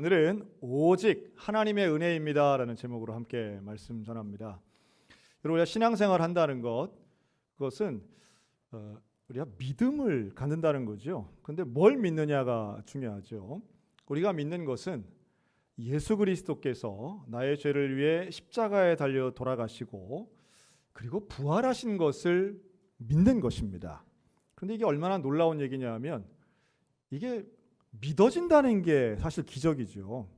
오늘은 오직 하나님의 은혜입니다라는 제목으로 함께 말씀 전합니다. 여러분, 우리가 신앙생활 한다는 그것은 우리가 믿음을 갖는다는 거죠. 근데 뭘 믿느냐가 중요하죠. 우리가 믿는 것은 예수 그리스도께서 나의 죄를 위해 십자가에 달려 돌아가시고 그리고 부활하신 것을 믿는 것입니다. 그런데 이게 얼마나 놀라운 얘기냐면 이게 믿어진다는 게 사실 기적이죠.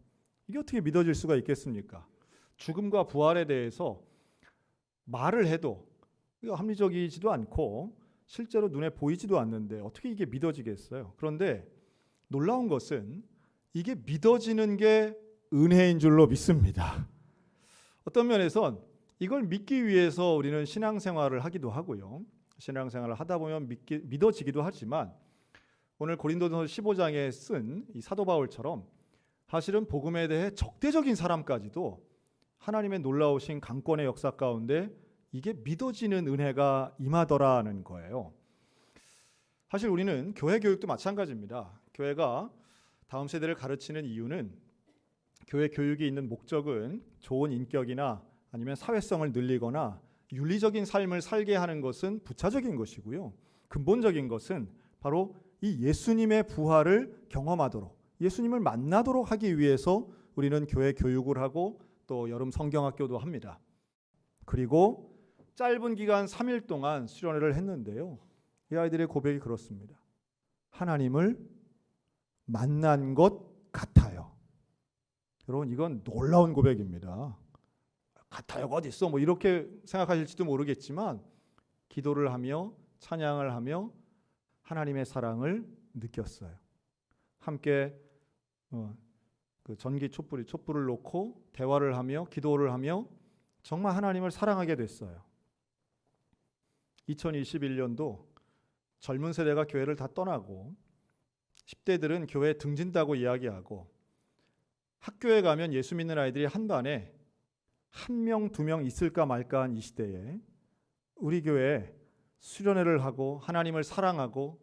이게 어떻게 믿어질 수가 있겠습니까? 죽음과 부활에 대해서 말을 해도 합리적이지도 않고 실제로 눈에 보이지도 않는데 어떻게 이게 믿어지겠어요? 그런데 놀라운 것은 이게 믿어지는 게 은혜인 줄로 믿습니다. 어떤 면에선 이걸 믿기 위해서 우리는 신앙생활을 하기도 하고요. 신앙생활을 하다 보면 믿어지기도 하지만 오늘 고린도전서 15장에 쓴 이 사도 바울처럼 사실은 복음에 대해 적대적인 사람까지도 하나님의 놀라우신 강권의 역사 가운데 이게 믿어지는 은혜가 임하더라는 거예요. 사실 우리는 교회 교육도 마찬가지입니다. 교회가 다음 세대를 가르치는 이유는 교회 교육이 있는 목적은 좋은 인격이나 아니면 사회성을 늘리거나 윤리적인 삶을 살게 하는 것은 부차적인 것이고요. 근본적인 것은 바로 이 예수님의 부활을 경험하도록, 예수님을 만나도록 하기 위해서 우리는 교회 교육을 하고 또 여름 성경학교도 합니다. 그리고 짧은 기간 3일 동안 수련회를 했는데요. 이 아이들의 고백이 그렇습니다. 하나님을 만난 것 같아요. 여러분, 이건 놀라운 고백입니다. 같아요가 어디 있어? 이렇게 생각하실지도 모르겠지만 기도를 하며 찬양을 하며 하나님의 사랑을 느꼈어요. 함께 그 전기 촛불을 놓고 대화를 하며 기도를 하며 정말 하나님을 사랑하게 됐어요. 2021년도 젊은 세대가 교회를 다 떠나고 10대들은 교회에 등진다고 이야기하고 학교에 가면 예수 믿는 아이들이 한 반에 1명, 2명 있을까 말까 한 이 시대에 우리 교회에 수련회를 하고 하나님을 사랑하고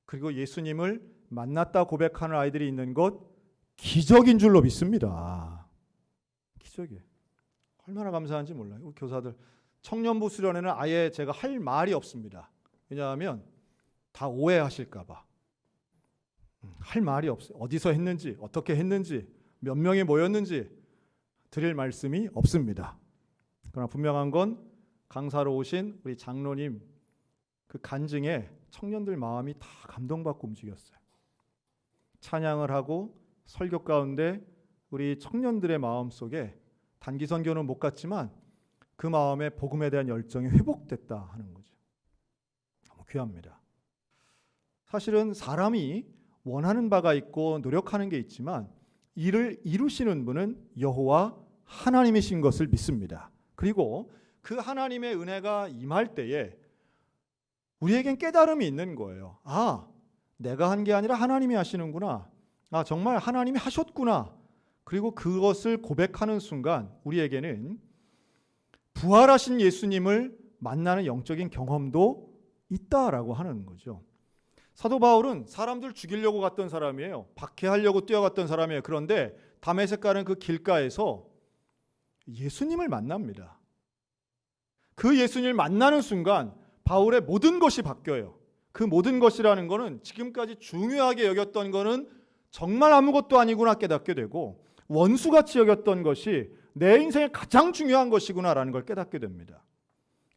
그리고 예수님을 만났다 고백하는 아이들이 있는 것 기적인 줄로 믿습니다. 기적이에요. 얼마나 감사한지 몰라요. 우리 교사들 청년부 수련회는 아예 제가 할 말이 없습니다. 왜냐하면 다 오해하실까 봐. 할 말이 없어요. 어디서 했는지, 어떻게 했는지, 몇 명이 모였는지 드릴 말씀이 없습니다. 그러나 분명한 건 강사로 오신 우리 장로님 그 간증에 청년들 마음이 다 감동받고 움직였어요. 찬양을 하고 설교 가운데 우리 청년들의 마음 속에 단기 선교는 못 갔지만 그 마음에 복음에 대한 열정이 회복됐다 하는 거죠. 너무 귀합니다. 사실은 사람이 원하는 바가 있고 노력하는 게 있지만 이를 이루시는 분은 여호와 하나님이신 것을 믿습니다. 그리고 그 하나님의 은혜가 임할 때에 우리에겐 깨달음이 있는 거예요. 아, 내가 한 게 아니라 하나님이 하시는구나. 아, 정말 하나님이 하셨구나. 그리고 그것을 고백하는 순간 우리에게는 부활하신 예수님을 만나는 영적인 경험도 있다라고 하는 거죠. 사도 바울은 사람들 죽이려고 갔던 사람이에요. 박해하려고 뛰어갔던 사람이에요. 그런데 다메섹 가는 그 길가에서 예수님을 만납니다. 그 예수님을 만나는 순간 바울의 모든 것이 바뀌어요. 그 모든 것이라는 것은 지금까지 중요하게 여겼던 것은 정말 아무것도 아니구나 깨닫게 되고 원수같이 여겼던 것이 내 인생의 가장 중요한 것이구나라는 걸 깨닫게 됩니다.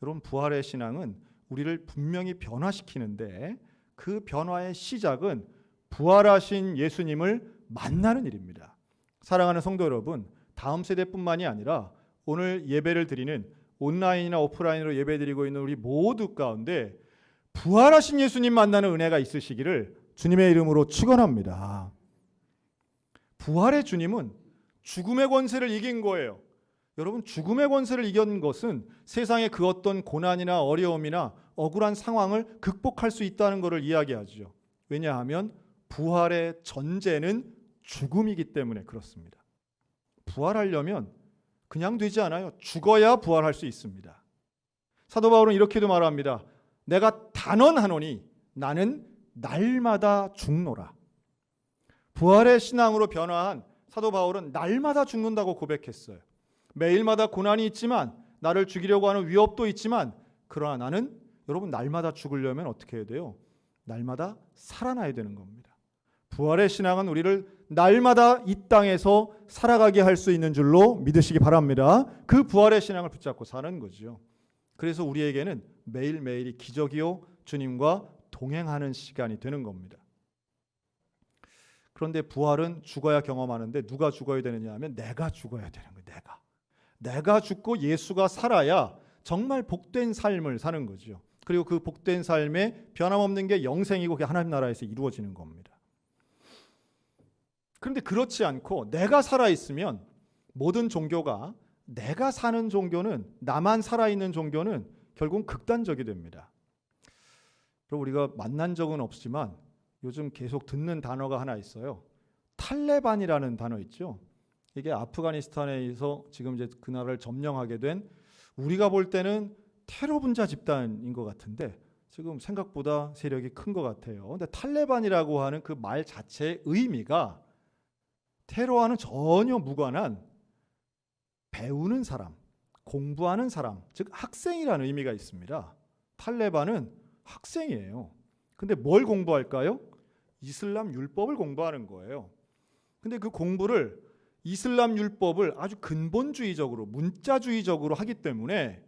여러분, 부활의 신앙은 우리를 분명히 변화시키는데 그 변화의 시작은 부활하신 예수님을 만나는 일입니다. 사랑하는 성도 여러분, 다음 세대뿐만이 아니라 오늘 예배를 드리는 온라인이나 오프라인으로 예배드리고 있는 우리 모두 가운데 부활하신 예수님 만나는 은혜가 있으시기를 주님의 이름으로 축원합니다. 부활의 주님은 죽음의 권세를 이긴 거예요. 여러분, 죽음의 권세를 이긴 것은 세상의 그 어떤 고난이나 어려움이나 억울한 상황을 극복할 수 있다는 것을 이야기하죠. 왜냐하면 부활의 전제는 죽음이기 때문에 그렇습니다. 부활하려면 그냥 되지 않아요. 죽어야 부활할 수 있습니다. 사도 바울은 이렇게도 말합니다. 내가 단언하노니 나는 날마다 죽노라. 부활의 신앙으로 변화한 사도 바울은 날마다 죽는다고 고백했어요. 매일마다 고난이 있지만, 나를 죽이려고 하는 위협도 있지만, 그러나 나는 여러분 날마다 죽으려면 어떻게 해야 돼요? 날마다 살아나야 되는 겁니다. 부활의 신앙은 우리를 날마다 이 땅에서 살아가게 할 수 있는 줄로 믿으시기 바랍니다. 그 부활의 신앙을 붙잡고 사는 거죠. 그래서 우리에게는 매일매일이 기적이요 주님과 동행하는 시간이 되는 겁니다. 그런데 부활은 죽어야 경험하는데 누가 죽어야 되느냐 하면 내가 죽어야 되는 거예요. 내가 죽고 예수가 살아야 정말 복된 삶을 사는 거죠. 그리고 그 복된 삶에 변함없는 게 영생이고 그게 하나님 나라에서 이루어지는 겁니다. 그런데 그렇지 않고 내가 살아있으면 모든 종교가, 내가 사는 종교는, 나만 살아있는 종교는 결국은 극단적이 됩니다. 그리고 우리가 만난 적은 없지만 요즘 계속 듣는 단어가 하나 있어요. 탈레반이라는 단어 있죠. 이게 아프가니스탄에서 지금 이제 그 나라를 점령하게 된, 우리가 볼 때는 테러 분자 집단인 것 같은데 지금 생각보다 세력이 큰 것 같아요. 근데 탈레반이라고 하는 그 말 자체의 의미가 테러와는 전혀 무관한 배우는 사람, 공부하는 사람, 즉 학생이라는 의미가 있습니다. 탈레반은 학생이에요. 근데 뭘 공부할까요? 이슬람 율법을 공부하는 거예요. 근데 그 공부를, 이슬람 율법을 아주 근본주의적으로, 문자주의적으로 하기 때문에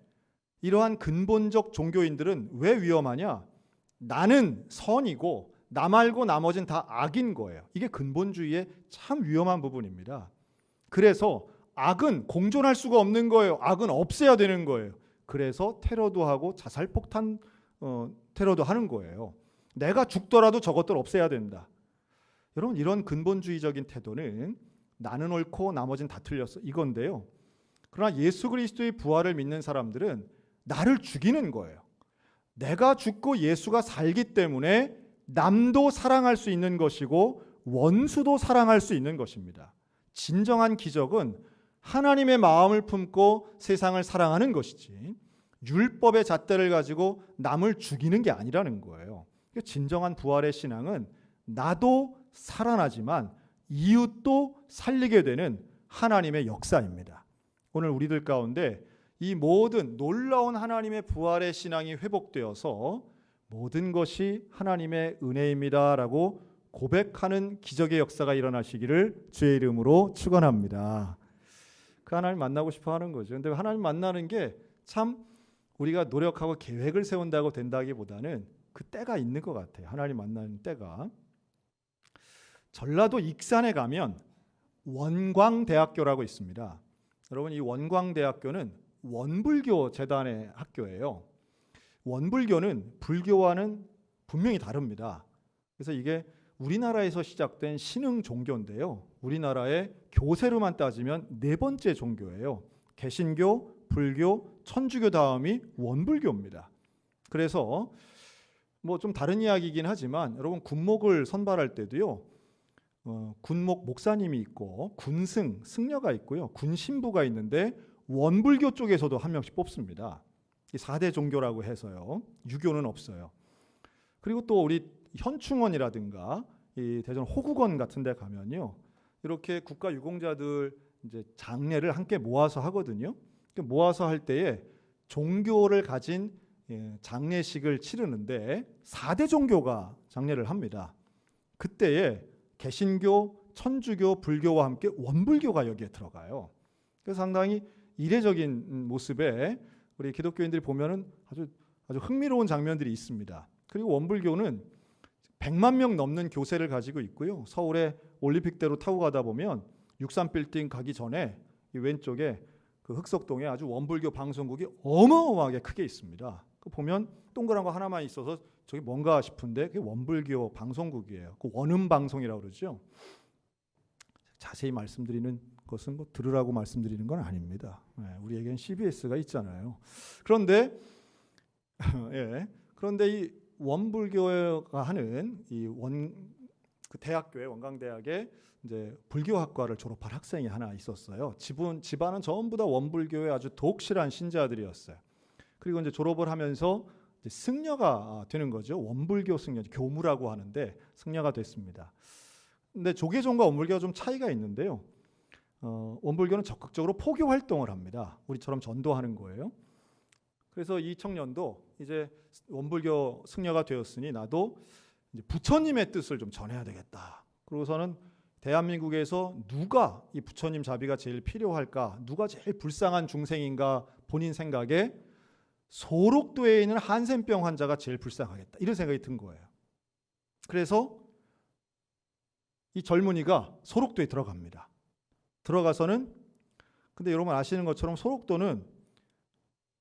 이러한 근본적 종교인들은 왜 위험하냐? 나는 선이고 나 말고 나머지는 다 악인 거예요. 이게 근본주의의 참 위험한 부분입니다. 그래서 악은 공존할 수가 없는 거예요. 악은 없애야 되는 거예요. 그래서 테러도 하고 자살폭탄 테러도 하는 거예요. 내가 죽더라도 저것들 없애야 된다. 여러분, 이런 근본주의적인 태도는 나는 옳고 나머지는 다 틀렸어, 이건데요. 그러나 예수 그리스도의 부활을 믿는 사람들은 나를 죽이는 거예요. 내가 죽고 예수가 살기 때문에 남도 사랑할 수 있는 것이고 원수도 사랑할 수 있는 것입니다. 진정한 기적은 하나님의 마음을 품고 세상을 사랑하는 것이지 율법의 잣대를 가지고 남을 죽이는 게 아니라는 거예요. 진정한 부활의 신앙은 나도 살아나지만 이웃도 살리게 되는 하나님의 역사입니다. 오늘 우리들 가운데 이 모든 놀라운 하나님의 부활의 신앙이 회복되어서 모든 것이 하나님의 은혜입니다라고 고백하는 기적의 역사가 일어나시기를 주의 이름으로 축원합니다. 그 하나님 만나고 싶어 하는 거죠. 근데 하나님 만나는 게 참 우리가 노력하고 계획을 세운다고 된다기보다는 그 때가 있는 것 같아요. 하나님 만나는 때가. 전라도 익산에 가면 원광대학교라고 있습니다. 여러분, 이 원광대학교는 원불교 재단의 학교예요. 원불교는 불교와는 분명히 다릅니다. 그래서 이게 우리나라에서 시작된 신흥 종교인데요. 우리나라의 교세로만 따지면 네 번째 종교예요. 개신교, 불교, 천주교 다음이 원불교입니다. 그래서 뭐 좀 다른 이야기이긴 하지만 여러분, 군목을 선발할 때도요. 군목 목사님이 있고 군승, 승려가 있고요. 군신부가 있는데 원불교 쪽에서도 한 명씩 뽑습니다. 이 4대 종교라고 해서요. 유교는 없어요. 그리고 또 우리 현충원이라든가 이 대전 호국원 같은 데 가면요. 이렇게 국가 유공자들 이제 장례를 함께 모아서 하거든요. 모아서 할 때에 종교를 가진 장례식을 치르는데 4대 종교가 장례를 합니다. 그때에 개신교, 천주교, 불교와 함께 원불교가 여기에 들어가요. 그래서 상당히 이례적인 모습에 우리 기독교인들이 보면은 아주 흥미로운 장면들이 있습니다. 그리고 원불교는 100만 명 넘는 교세를 가지고 있고요. 서울의 올림픽대로 타고 가다 보면 63빌딩 가기 전에 이 왼쪽에 그 흑석동에 아주 원불교 방송국이 어마어마하게 크게 있습니다. 그 보면 동그란 거 하나만 있어서 저게 뭔가 싶은데 그게 원불교 방송국이에요. 그 원음방송이라고 그러죠. 자세히 말씀드리는 것은 뭐 들으라고 말씀드리는 건 아닙니다. 우리에겐 CBS가 있잖아요. 그런데 그런데 이 원불교가 하는 이 그 대학교에, 원광대학에 이제 불교학과를 졸업한 학생이 하나 있었어요. 집안은 전부 다 원불교의 아주 독실한 신자들이었어요. 그리고 이제 졸업을 하면서 이제 승려가 되는 거죠. 원불교 승려, 교무라고 하는데 승려가 됐습니다. 근데 조계종과 원불교가 좀 차이가 있는데요. 원불교는 적극적으로 포교 활동을 합니다. 우리처럼 전도하는 거예요. 그래서 이 청년도 이제 원불교 승려가 되었으니 나도 이제 부처님의 뜻을 좀 전해야 되겠다. 그러고서는 대한민국에서 누가 이 부처님 자비가 제일 필요할까? 누가 제일 불쌍한 중생인가? 본인 생각에 소록도에 있는 한센병 환자가 제일 불쌍하겠다. 이런 생각이 든 거예요. 그래서 이 젊은이가 소록도에 들어갑니다. 들어가서는 근데 여러분 아시는 것처럼 소록도는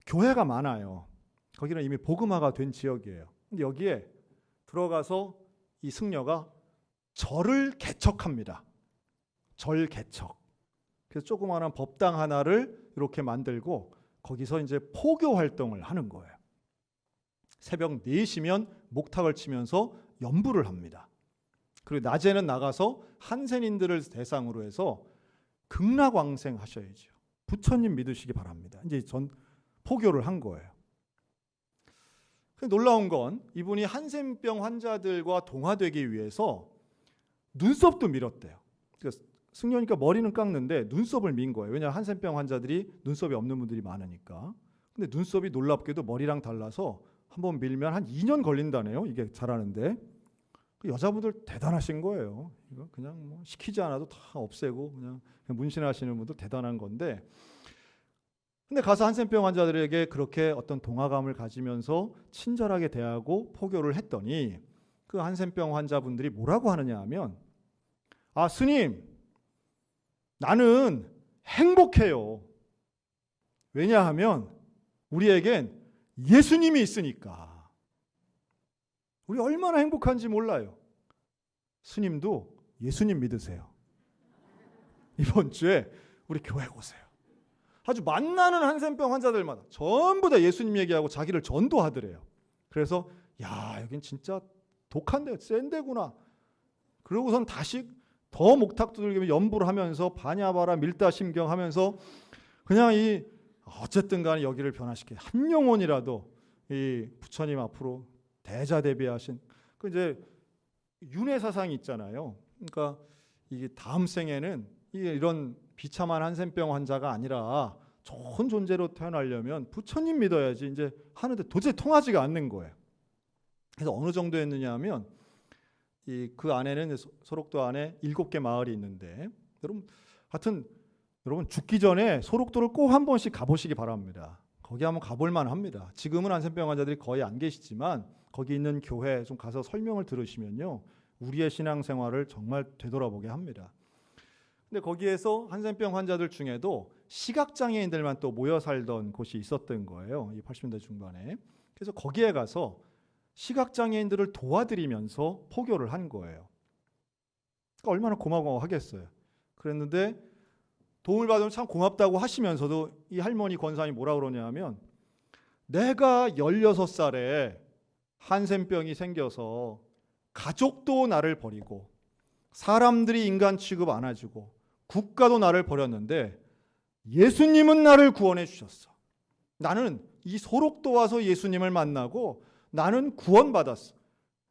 교회가 많아요. 거기는 이미 복음화가 된 지역이에요. 근데 여기에 들어가서 이 승려가 절을 개척합니다. 절 개척. 그래서 조그마한 법당 하나를 이렇게 만들고 거기서 이제 포교 활동을 하는 거예요. 새벽 4시면 목탁을 치면서 연부를 합니다. 그리고 낮에는 나가서 한센인들을 대상으로 해서 극락왕생 하셔야죠. 부처님 믿으시기 바랍니다. 이제 전 포교를 한 거예요. 놀라운 건 이분이 한센병 환자들과 동화되기 위해서 눈썹도 밀었대요. 그러니까 승려니까 머리는 깎는데 눈썹을 민 거예요. 왜냐하면 한센병 환자들이 눈썹이 없는 분들이 많으니까. 근데 눈썹이 놀랍게도 머리랑 달라서 한번 밀면 한 2년 걸린다네요. 이게 자라는데. 여자분들 대단하신 거예요. 이거 그냥 뭐 시키지 않아도 다 없애고 그냥 문신하시는 분들 대단한 건데. 근데 가서 한센병 환자들에게 그렇게 어떤 동화감을 가지면서 친절하게 대하고 포교를 했더니 그 한센병 환자분들이 뭐라고 하느냐 하면 아 스님 나는 행복해요. 왜냐하면 우리에겐 예수님이 있으니까. 우리 얼마나 행복한지 몰라요. 스님도 예수님 믿으세요. 이번 주에 우리 교회 오세요. 아주 만나는 한센병 환자들마다 전부 다 예수님 얘기하고 자기를 전도하더래요. 그래서 야 여긴 진짜 독한데 센 데구나. 그러고선 다시 더 목탁 두들기며 연부를 하면서 바냐바라 밀다심경 하면서 그냥 이 어쨌든 간에 여기를 변화시켜 한 영혼이라도 이 부처님 앞으로 대자대비하신 그 이제 윤회 사상이 있잖아요. 그러니까 이게 다음 생에는 이런 비참한 한센병 환자가 아니라 좋은 존재로 태어나려면 부처님 믿어야지 이제 하는데 도저히 통하지가 않는 거예요. 그래서 어느 정도 했느냐 하면 그 안에는 소록도 안에 7개 마을이 있는데 여러분 죽기 전에 소록도를 꼭 한 번씩 가보시기 바랍니다. 거기 한번 가볼 만합니다. 지금은 한센병 환자들이 거의 안 계시지만 거기 있는 교회 좀 가서 설명을 들으시면요 우리의 신앙생활을 정말 되돌아보게 합니다. 근데 거기에서 한센병 환자들 중에도 시각장애인들만 또 모여 살던 곳이 있었던 거예요. 이 80년대 중반에. 그래서 거기에 가서 시각장애인들을 도와드리면서 포교를 한 거예요. 그러니까 얼마나 고마워하겠어요. 그랬는데 도움을 받으면 참 고맙다고 하시면서도 이 할머니 권사님이 뭐라 그러냐면 내가 16살에 한센병이 생겨서 가족도 나를 버리고 사람들이 인간 취급 안 해주고 국가도 나를 버렸는데 예수님은 나를 구원해 주셨어. 나는 이 소록도 와서 예수님을 만나고 나는 구원받았어.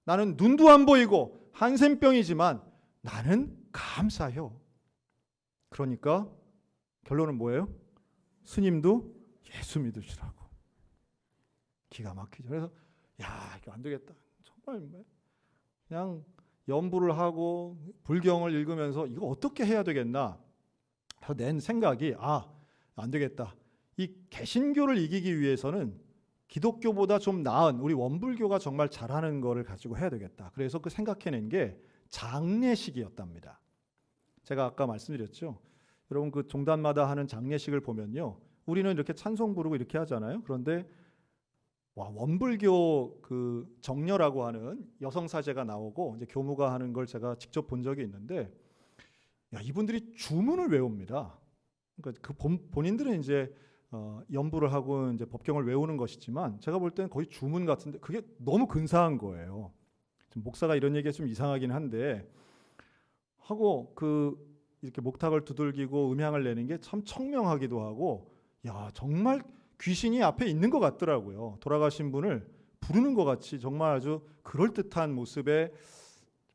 나는 눈도 안 보이고 한센병이지만 나는 감사해요. 그러니까 결론은 뭐예요? 스님도 예수 믿으시라고. 기가 막히죠. 그래서 야 이거 안 되겠다. 정말 그냥 연부를 하고 불경을 읽으면서 이거 어떻게 해야 되겠나 낸 생각이 안 되겠다. 이 개신교를 이기기 위해서는 기독교보다 좀 나은 우리 원불교가 정말 잘하는 거를 가지고 해야 되겠다. 그래서 그 생각해낸 게 장례식이었답니다. 제가 아까 말씀드렸죠. 여러분 그 종단마다 하는 장례식을 보면요. 우리는 이렇게 찬송 부르고 이렇게 하잖아요. 그런데 원불교 그 정녀라고 하는 여성 사제가 나오고 이제 교무가 하는 걸 제가 직접 본 적이 있는데 이분들이 주문을 외웁니다. 그러니까 그 본인들은 이제 연부를 하고 이제 법경을 외우는 것이지만 제가 볼 때는 거의 주문 같은데 그게 너무 근사한 거예요. 좀 목사가 이런 얘기가 좀 이상하긴 한데 하고 이렇게 목탁을 두들기고 음향을 내는 게 참 청명하기도 하고 정말 귀신이 앞에 있는 것 같더라고요. 돌아가신 분을 부르는 것 같이 정말 아주 그럴듯한 모습에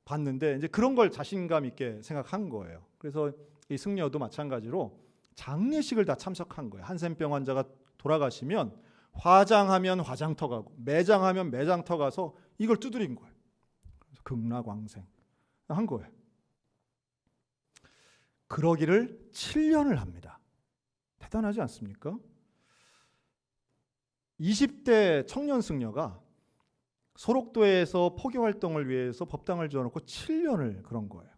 봤는데 이제 그런 걸 자신감 있게 생각한 거예요. 그래서 이 승려도 마찬가지로 장례식을 다 참석한 거예요. 한센병 환자가 돌아가시면 화장하면 화장터 가고 매장하면 매장터 가서 이걸 두드린 거예요. 그래서 극락왕생 한 거예요. 그러기를 7년을 합니다. 대단하지 않습니까? 20대 청년 승려가 소록도에서 포교 활동을 위해서 법당을 지어놓고 7년을 그런 거예요.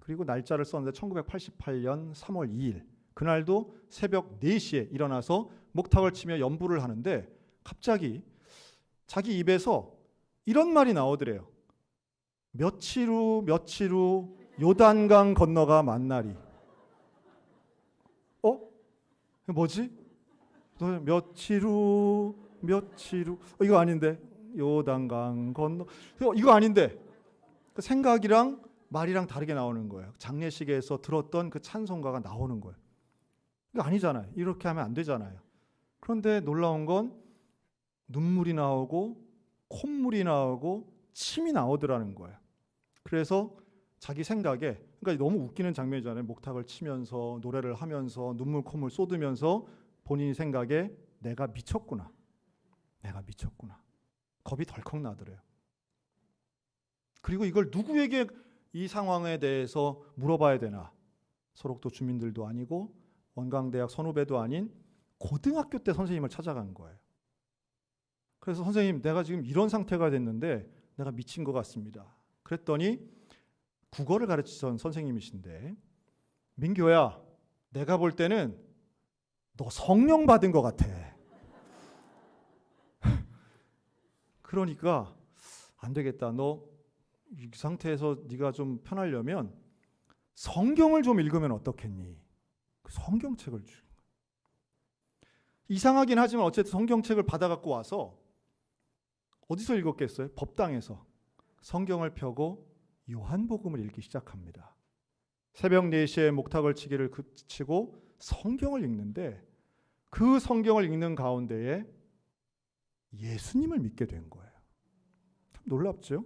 그리고 날짜를 썼는데 1988년 3월 2일 그날도 새벽 4시에 일어나서 목탁을 치며 연부를 하는데 갑자기 자기 입에서 이런 말이 나오더래요. 며칠 후 요단강 건너가 만나리. 뭐지? 며칠 후 이거 아닌데 요단강 건너 이거 아닌데 생각이랑 말이랑 다르게 나오는 거예요. 장례식에서 들었던 그 찬송가가 나오는 거예요. 이거 아니잖아요. 이렇게 하면 안 되잖아요. 그런데 놀라운 건 눈물이 나오고 콧물이 나오고 침이 나오더라는 거예요. 그래서 자기 생각에 그러니까 너무 웃기는 장면이잖아요. 목탁을 치면서 노래를 하면서 눈물 콧물 쏟으면서 본인이 생각에 내가 미쳤구나. 겁이 덜컥 나더래요. 그리고 이걸 누구에게 이 상황에 대해서 물어봐야 되나? 소록도 주민들도 아니고 원광대학 선후배도 아닌 고등학교 때 선생님을 찾아간 거예요. 그래서 선생님 내가 지금 이런 상태가 됐는데 내가 미친 것 같습니다. 그랬더니 국어를 가르치던 선생님이신데 민교야 내가 볼 때는 너 성령 받은 것 같아. 그러니까 안 되겠다. 너 이 상태에서 네가 좀 편하려면 성경을 좀 읽으면 어떻겠니? 성경책을 주는 거예요. 이상하긴 하지만 어쨌든 성경책을 받아갖고 와서 어디서 읽었겠어요? 법당에서 성경을 펴고 요한복음을 읽기 시작합니다. 새벽 4시에 목탁을 치기를 그치고 성경을 읽는데 그 성경을 읽는 가운데에 예수님을 믿게 된 거예요. 참 놀랍죠?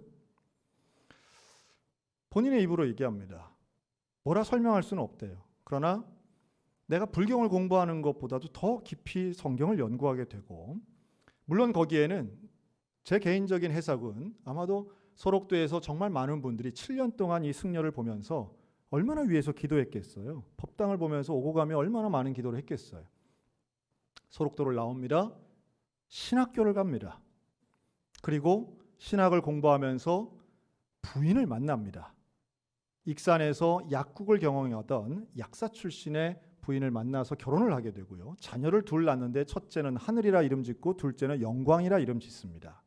본인의 입으로 얘기합니다. 뭐라 설명할 수는 없대요. 그러나 내가 불경을 공부하는 것보다도 더 깊이 성경을 연구하게 되고 물론 거기에는 제 개인적인 해석은 아마도 소록도에서 정말 많은 분들이 7년 동안 이 승려를 보면서 얼마나 위해서 기도했겠어요. 법당을 보면서 오고 가며 얼마나 많은 기도를 했겠어요. 소록도를 나옵니다. 신학교를 갑니다. 그리고 신학을 공부하면서 부인을 만납니다. 익산에서 약국을 경영하던 약사 출신의 부인을 만나서 결혼을 하게 되고요. 자녀를 둘 낳는데 첫째는 하늘이라 이름 짓고 둘째는 영광이라 이름 짓습니다.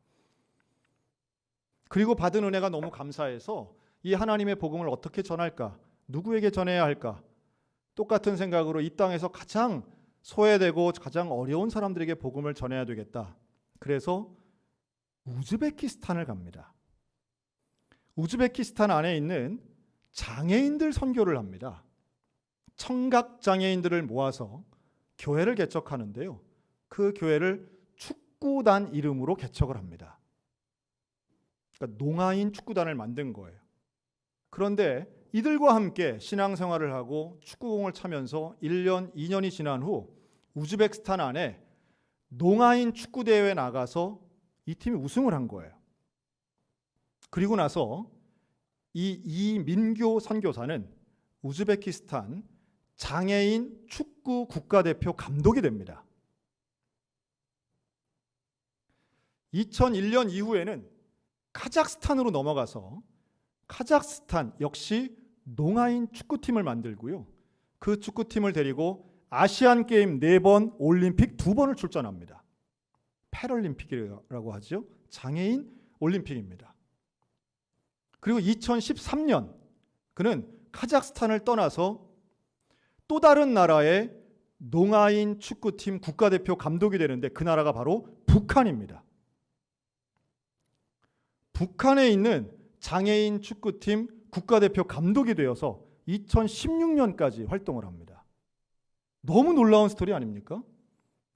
그리고 받은 은혜가 너무 감사해서 이 하나님의 복음을 어떻게 전할까? 누구에게 전해야 할까? 똑같은 생각으로 이 땅에서 가장 소외되고 가장 어려운 사람들에게 복음을 전해야 되겠다. 그래서 우즈베키스탄을 갑니다. 우즈베키스탄 안에 있는 장애인들 선교를 합니다. 청각 장애인들을 모아서 교회를 개척하는데요. 그 교회를 축구단 이름으로 개척을 합니다. 그러니까 농아인 축구단을 만든 거예요. 그런데 이들과 함께 신앙생활을 하고 축구공을 차면서 1년, 2년이 지난 후 우즈베키스탄 안에 농아인 축구대회에 나가서 이 팀이 우승을 한 거예요. 그리고 나서 이 이민교 선교사는 우즈베키스탄 장애인 축구 국가대표 감독이 됩니다. 2001년 이후에는 카자흐스탄으로 넘어가서 카자흐스탄 역시 농아인 축구팀을 만들고요. 그 축구팀을 데리고 아시안 게임 4번, 올림픽 2번을 출전합니다. 패럴림픽이라고 하죠. 장애인 올림픽입니다. 그리고 2013년 그는 카자흐스탄을 떠나서 또 다른 나라의 농아인 축구팀 국가대표 감독이 되는데 그 나라가 바로 북한입니다. 북한에 있는 장애인 축구팀 국가대표 감독이 되어서 2016년까지 활동을 합니다. 너무 놀라운 스토리 아닙니까?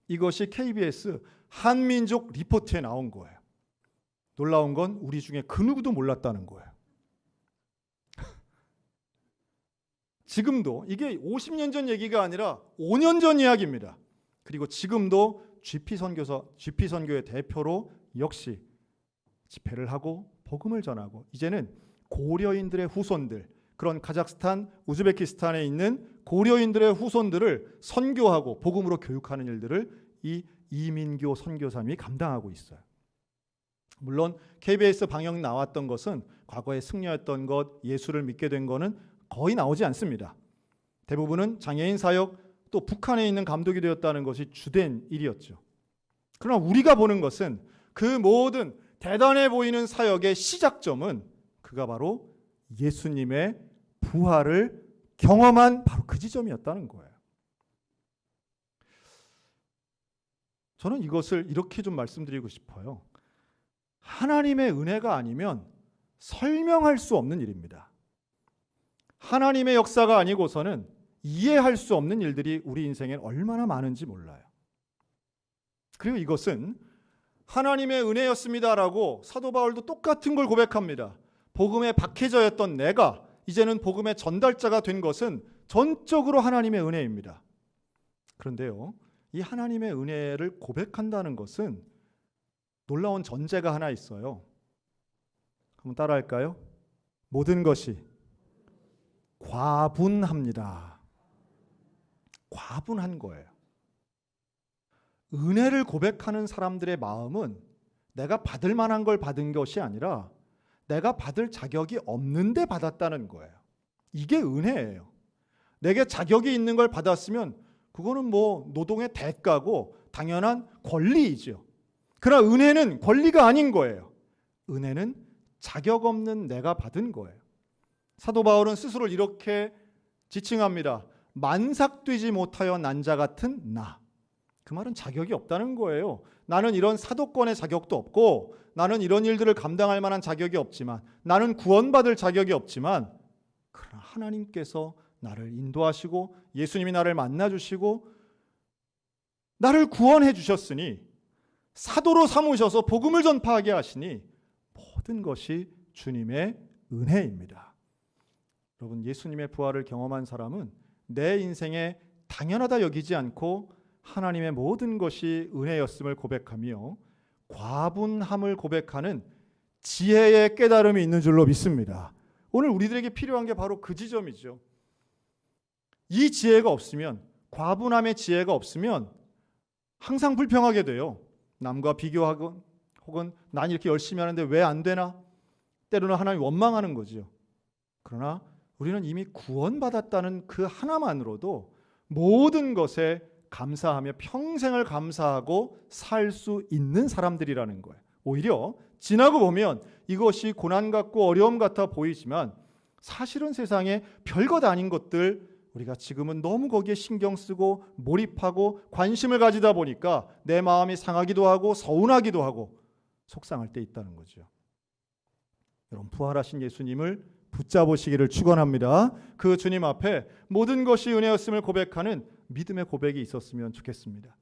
이것이 KBS 한민족 리포트에 나온 거예요. 놀라운 건 우리 중에 그 누구도 몰랐다는 거예요. 지금도 이게 50년 전 얘기가 아니라 5년 전 이야기입니다. 그리고 지금도 GP 선교의 대표로 역시 집회를 하고 복음을 전하고 이제는 고려인들의 후손들, 그런 카자흐스탄, 우즈베키스탄에 있는 고려인들의 후손들을 선교하고 복음으로 교육하는 일들을 이 이민교 선교사님이 감당하고 있어요. 물론 KBS 방영 나왔던 것은 과거에 승려였던 것, 예수를 믿게 된 것은 거의 나오지 않습니다. 대부분은 장애인 사역, 또 북한에 있는 감독이 되었다는 것이 주된 일이었죠. 그러나 우리가 보는 것은 그 모든 대단해 보이는 사역의 시작점은 그가 바로 예수님의 부활을 경험한 바로 그 지점이었다는 거예요. 저는 이것을 이렇게 좀 말씀드리고 싶어요. 하나님의 은혜가 아니면 설명할 수 없는 일입니다. 하나님의 역사가 아니고서는 이해할 수 없는 일들이 우리 인생엔 얼마나 많은지 몰라요. 그리고 이것은 하나님의 은혜였습니다라고 사도 바울도 똑같은 걸 고백합니다. 복음에 박해자였던 내가 이제는 복음의 전달자가 된 것은 전적으로 하나님의 은혜입니다. 그런데요, 이 하나님의 은혜를 고백한다는 것은 놀라운 전제가 하나 있어요. 한번 따라할까요? 모든 것이 과분합니다. 과분한 거예요. 은혜를 고백하는 사람들의 마음은 내가 받을 만한 걸 받은 것이 아니라 내가 받을 자격이 없는데 받았다는 거예요. 이게 은혜예요. 내게 자격이 있는 걸 받았으면 그거는 뭐 노동의 대가고 당연한 권리이죠. 그러나 은혜는 권리가 아닌 거예요. 은혜는 자격 없는 내가 받은 거예요. 사도 바울은 스스로를 이렇게 지칭합니다. 만삭되지 못하여 난 자 같은 나. 그 말은 자격이 없다는 거예요. 나는 이런 사도권의 자격도 없고 나는 이런 일들을 감당할 만한 자격이 없지만 나는 구원받을 자격이 없지만 그러나 하나님께서 나를 인도하시고 예수님이 나를 만나주시고 나를 구원해 주셨으니 사도로 삼으셔서 복음을 전파하게 하시니 모든 것이 주님의 은혜입니다. 여러분, 예수님의 부활을 경험한 사람은 내 인생에 당연하다 여기지 않고 하나님의 모든 것이 은혜였음을 고백하며 과분함을 고백하는 지혜의 깨달음이 있는 줄로 믿습니다. 오늘 우리들에게 필요한 게 바로 그 지점이죠. 이 지혜가 없으면, 과분함의 지혜가 없으면 항상 불평하게 돼요. 남과 비교하고 혹은 난 이렇게 열심히 하는데 왜 안 되나? 때로는 하나님 원망하는 거죠. 그러나 우리는 이미 구원받았다는 그 하나만으로도 모든 것에 감사하며 평생을 감사하고 살 수 있는 사람들이라는 거예요. 오히려 지나고 보면 이것이 고난 같고 어려움 같아 보이지만 사실은 세상에 별것 아닌 것들 우리가 지금은 너무 거기에 신경 쓰고 몰입하고 관심을 가지다 보니까 내 마음이 상하기도 하고 서운하기도 하고 속상할 때 있다는 거죠. 여러분, 부활하신 예수님을 붙잡으시기를 축원합니다. 그 주님 앞에 모든 것이 은혜였음을 고백하는 믿음의 고백이 있었으면 좋겠습니다.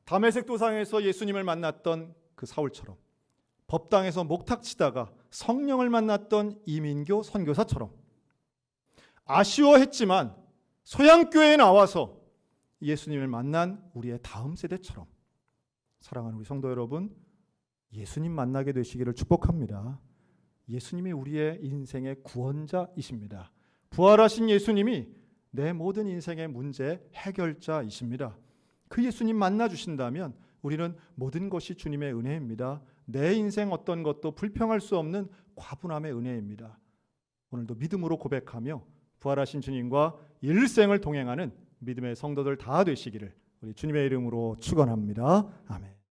다메섹 도상에서 예수님을 만났던 그 사울처럼, 법당에서 목탁치다가 성령을 만났던 이민교 선교사처럼, 아쉬워했지만 소양교회에 나와서 예수님을 만난 우리의 다음 세대처럼, 사랑하는 우리 성도 여러분, 예수님 만나게 되시기를 축복합니다. 예수님이 우리의 인생의 구원자이십니다. 부활하신 예수님이 내 모든 인생의 문제 해결자이십니다. 그 예수님 만나 주신다면 우리는 모든 것이 주님의 은혜입니다. 내 인생 어떤 것도 불평할 수 없는 과분함의 은혜입니다. 오늘도 믿음으로 고백하며 부활하신 주님과 일생을 동행하는 믿음의 성도들 다 되시기를 우리 주님의 이름으로 축원합니다. 아멘.